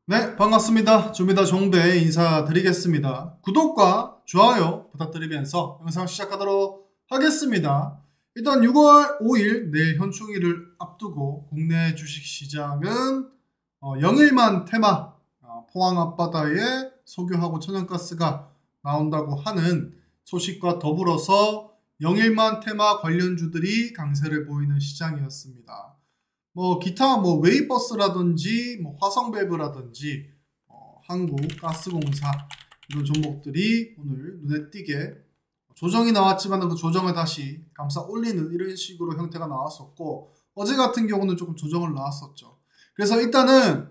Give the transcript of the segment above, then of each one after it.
네, 반갑습니다. 조미다 종배 인사드리겠습니다. 구독과 좋아요 부탁드리면서 영상 시작하도록 하겠습니다. 일단 6월 5일 내일 현충일을 앞두고 국내 주식시장은 영일만 테마 포항 앞바다에 석유하고 천연가스가 나온다고 하는 소식과 더불어서 영일만 테마 관련주들이 강세를 보이는 시장이었습니다. 기타 웨이버스라든지 화성밸브라든지 한국가스공사 이런 종목들이 오늘 눈에 띄게 조정이 나왔지만 그 조정을 다시 감싸 올리는 이런 식으로 형태가 나왔었고, 어제 같은 경우는 조금 조정을 나왔었죠. 그래서 일단은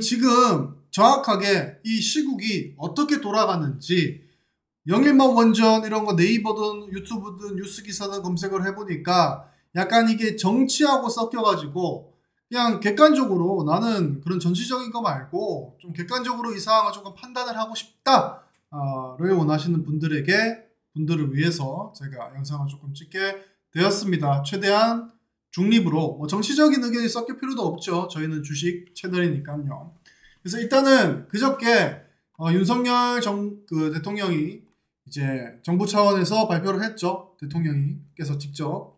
지금 정확하게 이 시국이 어떻게 돌아가는지 영일만 원전 이런 거 네이버든 유튜브든 뉴스 기사든 검색을 해보니까 약간 이게 정치하고 섞여가지고 그냥 객관적으로 나는 그런 전시적인 거 말고 좀 객관적으로 이 상황을 조금 판단을 하고 싶다를 원하시는 분들을 위해서 제가 영상을 조금 찍게 되었습니다. 최대한 중립으로 정치적인 의견이 섞일 필요도 없죠. 저희는 주식 채널이니까요. 그래서 일단은 그저께 윤석열 대통령이 이제 정부 차원에서 발표를 했죠. 대통령께서 직접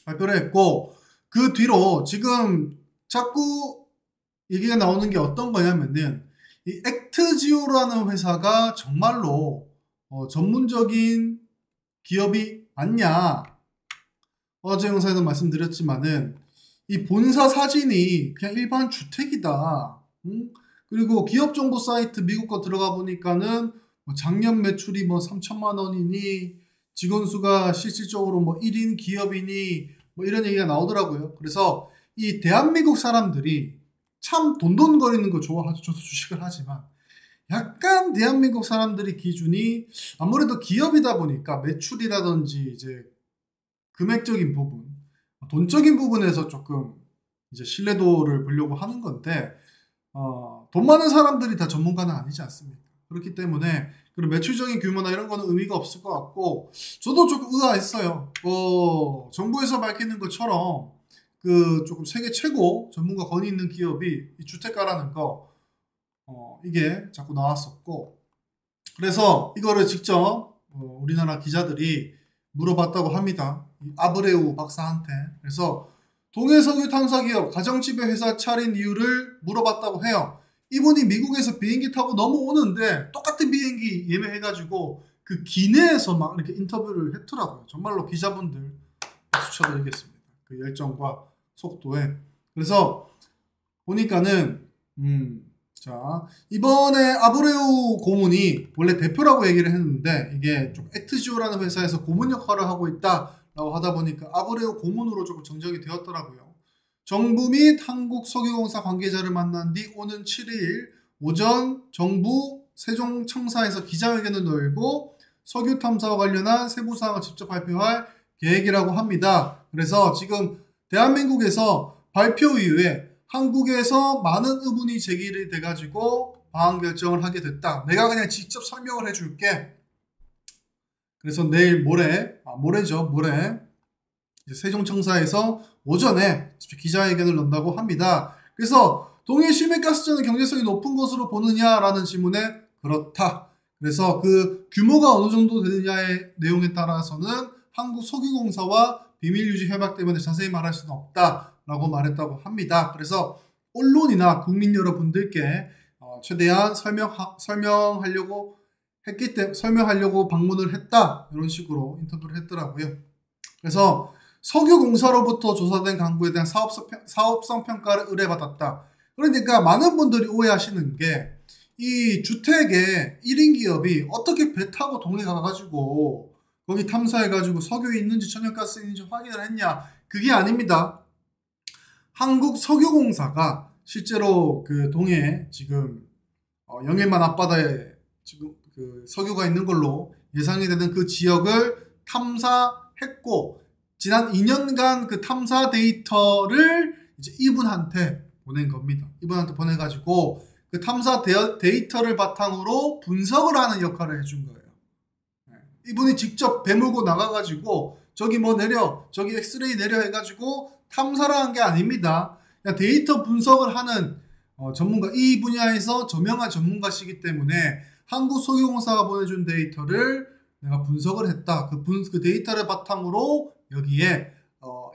발표를 했고, 그 뒤로 지금 자꾸 얘기가 나오는 게 어떤 거냐면은 이 액트지오라는 회사가 정말로 전문적인 기업이 맞냐. 어제 영상에서 말씀드렸지만은 이 본사 사진이 그냥 일반 주택이다. 그리고 기업 정보 사이트 미국 거 들어가 보니까는 작년 매출이 3천만 원이니 직원 수가 실질적으로 1인 기업이니 이런 얘기가 나오더라고요. 그래서 이 대한민국 사람들이 참 돈돈거리는 거 좋아하죠. 저도 주식을 하지만 약간 대한민국 사람들이 기준이 아무래도 기업이다 보니까 매출이라든지 이제 금액적인 부분, 돈적인 부분에서 조금 이제 신뢰도를 보려고 하는 건데, 돈 많은 사람들이 다 전문가는 아니지 않습니까? 그렇기 때문에 그런 매출적인 규모나 이런 거는 의미가 없을 것 같고, 저도 조금 의아했어요. 정부에서 밝히는 것처럼 조금 세계 최고 전문가 권위 있는 기업이 이 주택가라는 거 이게 자꾸 나왔었고, 그래서 이거를 직접 우리나라 기자들이 물어봤다고 합니다. 아브레우 박사한테. 그래서 동해석유 탐사기업 가정집에 회사 차린 이유를 물어봤다고 해요. 이분이 미국에서 비행기 타고 넘어오는데 똑같은 비행기 예매해가지고 그 기내에서 막 이렇게 인터뷰를 했더라고요. 정말로 기자분들 박수 쳐드리겠습니다. 그 열정과 속도에. 그래서 보니까는 자, 이번에 아브레우 고문이 원래 대표라고 얘기를 했는데 이게 좀 액트지오라는 회사에서 고문 역할을 하고 있다라고 하다 보니까 아브레우 고문으로 조금 정정이 되었더라고요. 정부 및 한국석유공사 관계자를 만난 뒤 오는 7일 오전 정부 세종청사에서 기자회견을 열고 석유 탐사와 관련한 세부 사항을 직접 발표할 계획이라고 합니다. 그래서 지금 대한민국에서 발표 이후에 한국에서 많은 의문이 제기를 돼가지고 방한 결정을 하게 됐다. 내가 그냥 직접 설명을 해줄게. 그래서 내일 모레죠. 모레 이제 세종청사에서 오전에 직접 기자회견을 연다고 합니다. 그래서 동해 시외가스전의 경제성이 높은 것으로 보느냐라는 질문에 그렇다. 그래서 그 규모가 어느 정도 되느냐의 내용에 따라서는 한국석유공사와 비밀유지 협약 때문에 자세히 말할 수는 없다라고 말했다고 합니다. 그래서 언론이나 국민 여러분들께 최대한 설명하려고 방문을 했다. 이런 식으로 인터뷰를 했더라고요. 그래서 석유공사로부터 조사된 광고에 대한 사업성 평가를 의뢰받았다. 그러니까 많은 분들이 오해하시는 게 이 주택에 1인 기업이 어떻게 배 타고 동해 가가지고 거기 탐사해가지고 석유에 있는지 천연가스에 있는지 확인을 했냐. 그게 아닙니다. 한국석유공사가 실제로 그 동해 지금 영일만 앞바다에 지금 그 석유가 있는 걸로 예상이 되는 그 지역을 탐사했고, 지난 2년간 그 탐사 데이터를 이제 이분한테 보낸 겁니다. 이분한테 보내가지고 그 탐사 데이터를 바탕으로 분석을 하는 역할을 해준 거예요. 이분이 직접 배 몰고 나가가지고 저기 내려, 저기 엑스레이 내려 해가지고 탐사를 한 게 아닙니다. 그냥 데이터 분석을 하는 전문가, 이 분야에서 저명한 전문가시기 때문에 한국석유공사가 보내준 데이터를 내가 분석을 했다. 그 데이터를 바탕으로 여기에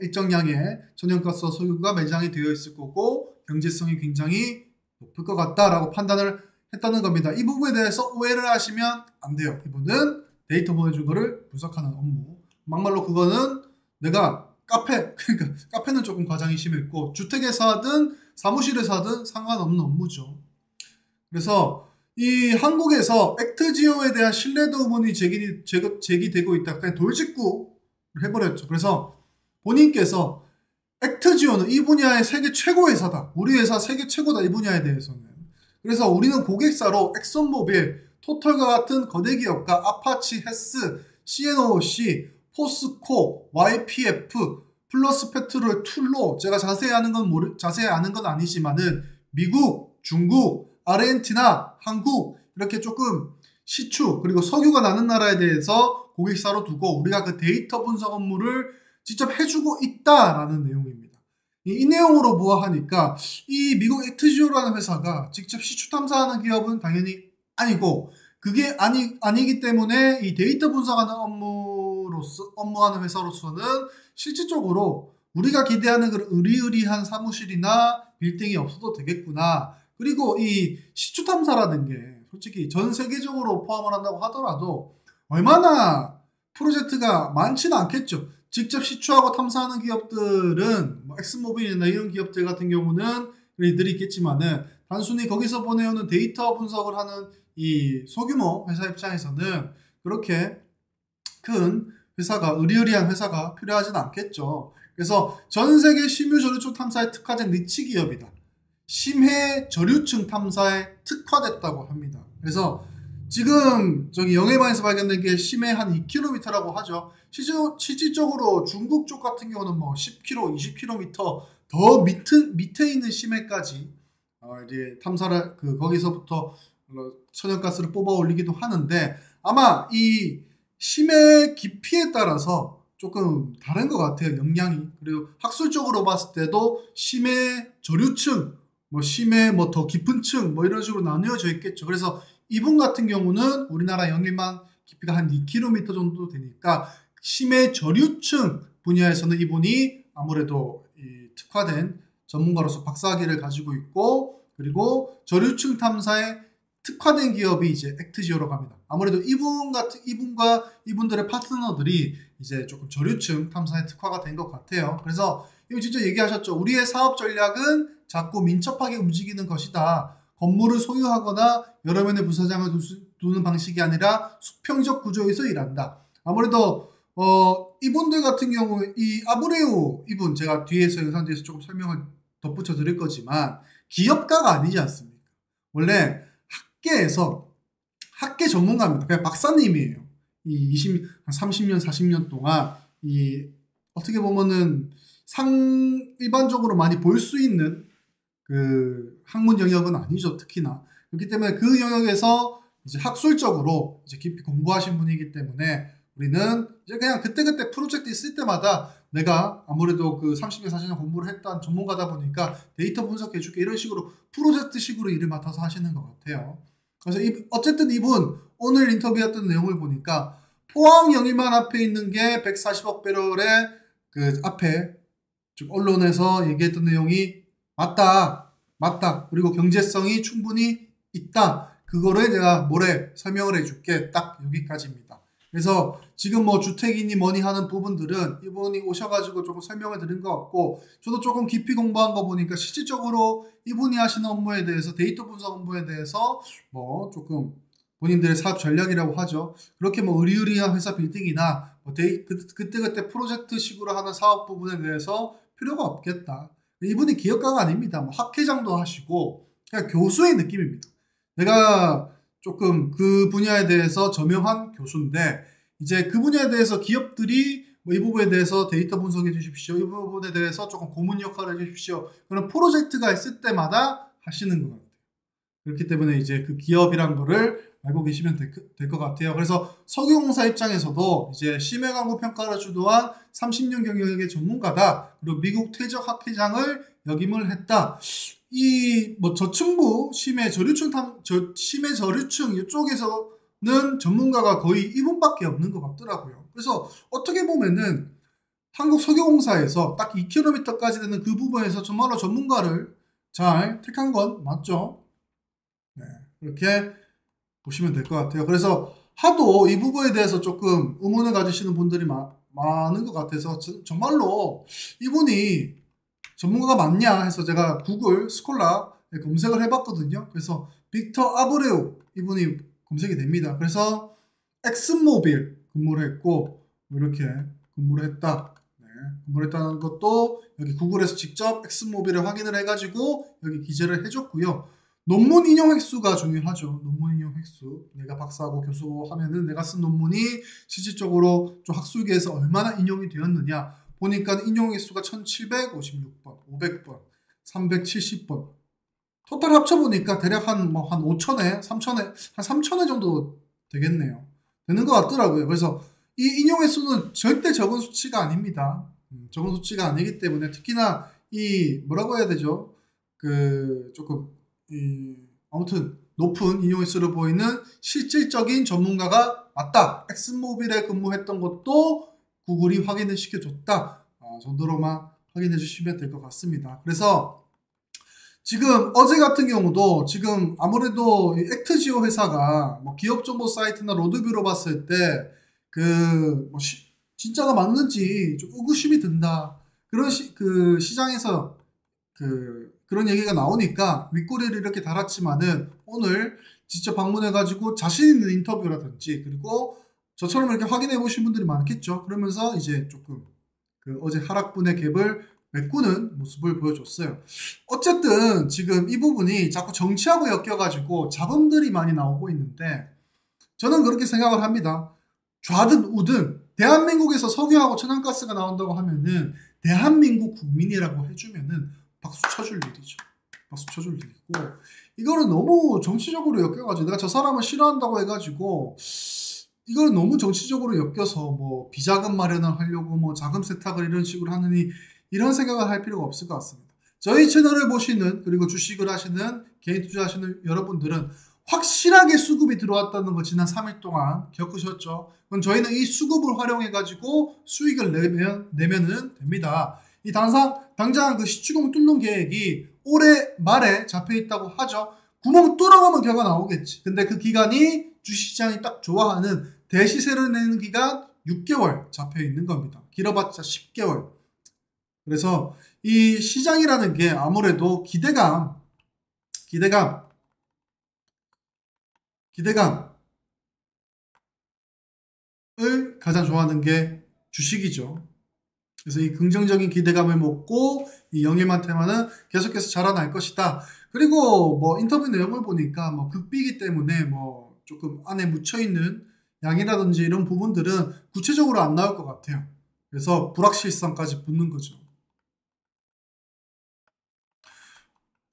일정량의 천연가스와 석유가 매장이 되어 있을 거고 경제성이 굉장히 높을 것 같다라고 판단을 했다는 겁니다. 이 부분에 대해서 오해를 하시면 안 돼요. 이분은 데이터 보내준 거를 분석하는 업무. 막말로 그거는 내가 그러니까 카페는 조금 과장이 심했고 주택에서 하든 사무실에서 하든 상관없는 업무죠. 그래서 이 한국에서 액트지오에 대한 신뢰도 의문이 제기되고 있다. 그냥 돌직구를 해버렸죠. 그래서 본인께서 액트지오는 이 분야의 세계 최고 회사다. 우리 회사 세계 최고다. 이 분야에 대해서는. 그래서 우리는 고객사로 엑슨모빌, 토털과 같은 거대 기업과 아파치, 헤스, CNOOC, 포스코, YPF, 플러스 페트롤, 툴로 제가 자세히 아는 건 아니지만은 미국, 중국, 아르헨티나, 한국 이렇게 조금 시추 그리고 석유가 나는 나라에 대해서 고객사로 두고 우리가 그 데이터 분석 업무를 직접 해주고 있다라는 내용입니다. 이 내용으로 보아하니까 이 미국 액트지오라는 회사가 직접 시추 탐사하는 기업은 당연히 아니고 그게 아니기 때문에 이 데이터 분석하는 업무하는 회사로서는 실질적으로 우리가 기대하는 그런 의리의리한 사무실이나 빌딩이 없어도 되겠구나. 그리고 이 시추 탐사라는 게 솔직히 전 세계적으로 포함을 한다고 하더라도 얼마나 프로젝트가 많지는 않겠죠. 직접 시추하고 탐사하는 기업들은 뭐 엑슨모빌이나 이런 기업들 같은 경우는 이들이 있겠지만은 단순히 거기서 보내오는 데이터 분석을 하는 이 소규모 회사 입장에서는 그렇게 큰 회사가 의리의리한 회사가 필요하진 않겠죠. 그래서 전 세계 심유 저류층 탐사에 특화된 니치 기업이다. 심해 저류층 탐사에 특화됐다고 합니다. 그래서 지금 저기 영해반에서 발견된 게 심해 한 2km라고 하죠. 실질적으로 중국 쪽 같은 경우는 뭐 10km, 20km 더 밑에 있는 심해까지 이제 탐사를 거기서부터 천연가스를 뽑아 올리기도 하는데 아마 이 심해 깊이에 따라서 조금 다른 것 같아요. 영향이. 그리고 학술적으로 봤을 때도 심해 저류층, 뭐 심해 뭐 더 깊은 층 뭐 이런 식으로 나뉘어져 있겠죠. 그래서 이분 같은 경우는 우리나라 영해만 깊이가 한 2km 정도 되니까 심해 저류층 분야에서는 이분이 아무래도 이 특화된 전문가로서 박사학위를 가지고 있고 그리고 저류층 탐사에 특화된 기업이 이제 액트지오라고 합니다. 아무래도 이분과 이분들의 파트너들이 이제 조금 저류층 탐사에 특화가 된 것 같아요. 그래서 이거 진짜 얘기하셨죠. 우리의 사업 전략은 자꾸 민첩하게 움직이는 것이다. 건물을 소유하거나 여러 면의 부사장을 두는 방식이 아니라 수평적 구조에서 일한다. 아무래도 이분들 같은 경우에 이 아브레우 이분 제가 뒤에서 영상 뒤에서 조금 설명을 덧붙여 드릴 거지만 기업가가 아니지 않습니까? 원래 학계 전문가입니다. 그냥 박사님이에요. 이 30년, 40년 동안 어떻게 보면은 일반적으로 많이 볼 수 있는 그 학문 영역은 아니죠, 특히나. 그렇기 때문에 그 영역에서 이제 학술적으로 이제 깊이 공부하신 분이기 때문에 우리는 이제 그냥 그때그때 프로젝트 있을 때마다 내가 아무래도 그 30년, 40년 공부를 했던 전문가다 보니까 데이터 분석해줄게 이런 식으로 프로젝트식으로 일을 맡아서 하시는 것 같아요. 그래서 어쨌든 이분 오늘 인터뷰했던 내용을 보니까 포항 영일만 앞에 있는 게 140억 배럴의 그 앞에 좀 언론에서 얘기했던 내용이 맞다. 그리고 경제성이 충분히 있다. 그거를 내가 모레 설명을 해줄게. 딱 여기까지입니다. 그래서 지금 뭐 주택이니 뭐니 하는 부분들은 이분이 오셔가지고 조금 설명을 드린 것 같고 저도 조금 깊이 공부한 거 보니까 실질적으로 이분이 하시는 업무에 대해서 데이터 분석 업무에 대해서 뭐 조금 본인들의 사업 전략이라고 하죠. 그렇게 뭐 의리의리한 회사 빌딩이나 뭐 그때그때 프로젝트식으로 하는 사업 부분에 대해서 필요가 없겠다. 이분이 기업가가 아닙니다. 뭐 학회장도 하시고 그냥 교수의 느낌입니다. 내가 조금 그 분야에 대해서 저명한 교수인데 이제 그 분야에 대해서 기업들이 뭐 이 부분에 대해서 데이터 분석해 주십시오. 이 부분에 대해서 조금 고문 역할을 해 주십시오. 그런 프로젝트가 있을 때마다 하시는 것 같아요. 그렇기 때문에 이제 그 기업이란 거를 알고 계시면 될 것 같아요. 그래서 석유공사 입장에서도 이제 심해 광고 평가를 주도한 30년 경력의 전문가다. 그리고 미국 퇴적 학회장을 역임을 했다. 이 뭐 저층부 심해 저류층 이쪽에서는 전문가가 거의 이분밖에 없는 것 같더라고요. 그래서 어떻게 보면은 한국 석유공사에서 딱 2km까지 되는 그 부분에서 정말로 전문가를 잘 택한 건 맞죠? 네, 그렇게 보시면 될 것 같아요. 그래서 하도 이 부분에 대해서 조금 의문을 가지시는 분들이 많은 것 같아서 정말로 이분이 전문가가 맞냐 해서 제가 구글 스콜라에 검색을 해봤거든요. 그래서 빅터 아브레우 이분이 검색이 됩니다. 그래서 엑슨모빌 근무를 했고 이렇게 근무를 했다. 네, 근무를 했다는 것도 여기 구글에서 직접 엑슨모빌을 확인을 해가지고 여기 기재를 해줬고요. 논문 인용 횟수가 중요하죠. 논문 인용 횟수. 내가 박사하고 교수하면은 내가 쓴 논문이 실질적으로 좀 학술계에서 얼마나 인용이 되었느냐. 보니까 인용 횟수가 1756번, 500번, 370번. 토탈 합쳐보니까 대략 한 5천회, 3천회, 한 3천회 정도 되겠네요. 되는 것 같더라고요. 그래서 이 인용 횟수는 절대 적은 수치가 아닙니다. 적은 수치가 아니기 때문에 특히나 이 뭐라고 해야 되죠? 조금 아무튼 높은 인용 횟수를 보이는 실질적인 전문가가 맞다. 엑슨모빌에 근무했던 것도 구글이 확인을 시켜줬다. 정도로만 확인해 주시면 될 것 같습니다. 그래서 지금 어제 같은 경우도 지금 아무래도 액트지오 회사가 뭐 기업 정보 사이트나 로드뷰로 봤을 때 진짜가 맞는지 좀 의구심이 든다. 그런 시장에서 그런 얘기가 나오니까 윗꼬리를 이렇게 달았지만은 오늘 직접 방문해가지고 자신 있는 인터뷰라든지 그리고 저처럼 이렇게 확인해 보신 분들이 많겠죠. 그러면서 이제 조금 어제 하락분의 갭을 메꾸는 모습을 보여줬어요. 어쨌든 지금 이 부분이 자꾸 정치하고 엮여가지고 잡음들이 많이 나오고 있는데 저는 그렇게 생각을 합니다. 좌든 우든 대한민국에서 석유하고 천연가스가 나온다고 하면은 대한민국 국민이라고 해주면은 박수 쳐줄 일이죠. 박수 쳐줄 일이고 이거는 너무 정치적으로 엮여가지고 내가 저 사람을 싫어한다고 해가지고 이걸 너무 정치적으로 엮여서 뭐 비자금 마련을 하려고 뭐 자금 세탁을 이런 식으로 하느니 이런 생각을 할 필요가 없을 것 같습니다. 저희 채널을 보시는 그리고 주식을 하시는 개인 투자하시는 여러분들은 확실하게 수급이 들어왔다는 걸 지난 3일 동안 겪으셨죠. 그럼 저희는 이 수급을 활용해 가지고 수익을 내면은 됩니다. 이 당장 그 시추금 뚫는 계획이 올해 말에 잡혀 있다고 하죠. 구멍 뚫어보면 결과 나오겠지. 근데 그 기간이 주식시장이 딱 좋아하는 대시세를 내는 기간 6개월 잡혀 있는 겁니다. 길어봤자 10개월. 그래서 이 시장이라는 게 아무래도 기대감을 가장 좋아하는 게 주식이죠. 그래서 이 긍정적인 기대감을 먹고 이 영일만 테마는 계속해서 자라날 것이다. 그리고 뭐 인터뷰 내용을 보니까 뭐 극비이기 때문에 뭐 조금 안에 묻혀있는 양이라든지 이런 부분들은 구체적으로 안 나올 것 같아요. 그래서 불확실성까지 붙는 거죠.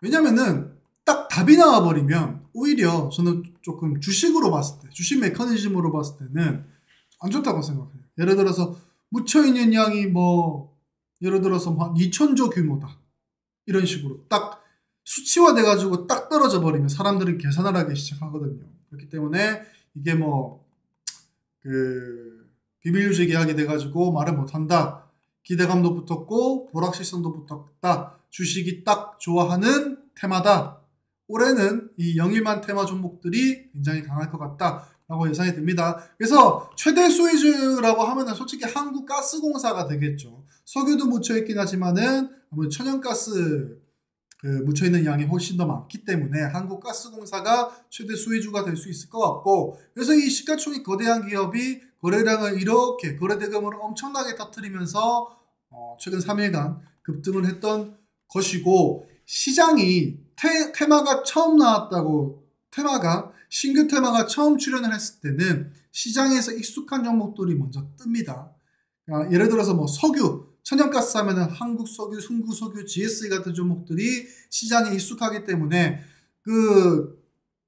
왜냐면은 딱 답이 나와버리면 오히려 저는 조금 주식으로 봤을 때, 주식 메커니즘으로 봤을 때는 안 좋다고 생각해요. 예를 들어서 묻혀있는 양이 뭐 예를 들어서 한 2,000조 규모다. 이런 식으로 딱 수치화돼가지고 딱 떨어져 버리면 사람들은 계산을 하기 시작하거든요. 그렇기 때문에 이게 뭐 비밀유지 계약이 돼가지고 말을 못한다. 기대감도 붙었고 불확실성도 붙었다. 주식이 딱 좋아하는 테마다. 올해는 이 영일만 테마 종목들이 굉장히 강할 것 같다. 라고 예상이 됩니다. 그래서 최대 수혜주라고 하면은 솔직히 한국가스공사가 되겠죠. 석유도 묻혀있긴 하지만은 천연가스 묻혀있는 양이 훨씬 더 많기 때문에 한국가스공사가 최대 수혜주가 될 수 있을 것 같고 그래서 이 시가총액 거대한 기업이 거래량을 이렇게 거래대금을 엄청나게 터뜨리면서 최근 3일간 급등을 했던 것이고 시장이 테마가 처음 나왔다고 신규 테마가 처음 출연을 했을 때는 시장에서 익숙한 종목들이 먼저 뜹니다. 예를 들어서 뭐 석유, 천연가스 하면은 한국석유, 흥구석유, GSE 같은 종목들이 시장에 익숙하기 때문에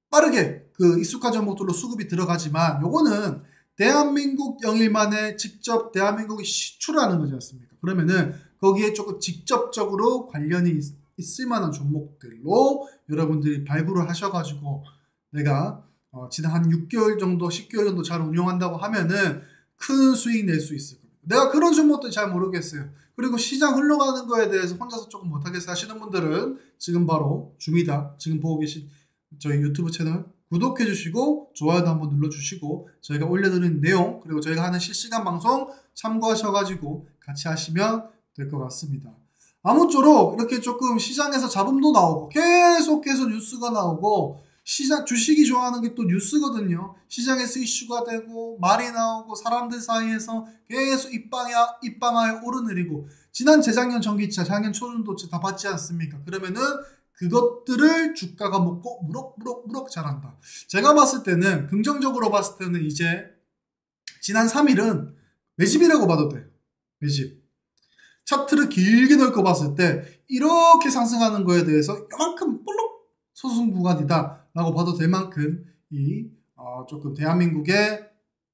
빠르게 그 익숙한 종목들로 수급이 들어가지만 요거는 대한민국 영일만에 직접 대한민국이 시출하는 거지 않습니까? 그러면은 거기에 조금 직접적으로 관련이 있을 만한 종목들로 여러분들이 발굴을 하셔가지고 내가 지난 한 6개월 정도 10개월 정도 잘 운용한다고 하면은 큰 수익 낼 수 있을 겁니다. 내가 그런 종목들 잘 모르겠어요. 그리고 시장 흘러가는 거에 대해서 혼자서 조금 못하겠어 하시는 분들은 지금 바로 줍니다. 지금 보고 계신 저희 유튜브 채널 구독해 주시고 좋아요도 한번 눌러주시고 저희가 올려드리는 내용 그리고 저희가 하는 실시간 방송 참고하셔가지고 같이 하시면 될 것 같습니다. 아무쪼록 이렇게 조금 시장에서 잡음도 나오고 계속해서 뉴스가 나오고 시장 주식이 좋아하는 게 또 뉴스거든요. 시장에서 이슈가 되고 말이 나오고 사람들 사이에서 계속 입방아에 오르내리고 지난 재작년 전기차, 작년 초중도차 다 봤지 않습니까? 그러면은 그것들을 주가가 먹고 무럭무럭 자란다. 제가 봤을 때는 긍정적으로 봤을 때는 이제 지난 3일은 매집이라고 봐도 돼요. 매집. 차트를 길게 넓고 봤을 때 이렇게 상승하는 거에 대해서 이만큼 볼록 소승 구간이다 라고 봐도 될 만큼 조금 대한민국의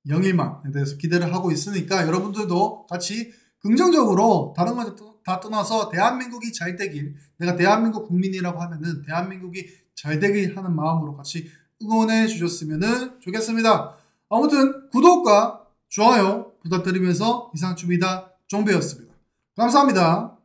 영일만에 대해서 기대를 하고 있으니까 여러분들도 같이 긍정적으로 다른 거 다 떠나서 대한민국이 잘 되길 내가 대한민국 국민이라고 하면은 대한민국이 잘 되길 하는 마음으로 같이 응원해 주셨으면 좋겠습니다. 아무튼 구독과 좋아요 부탁드리면서 이상 줍니다. 종배였습니다. 감사합니다.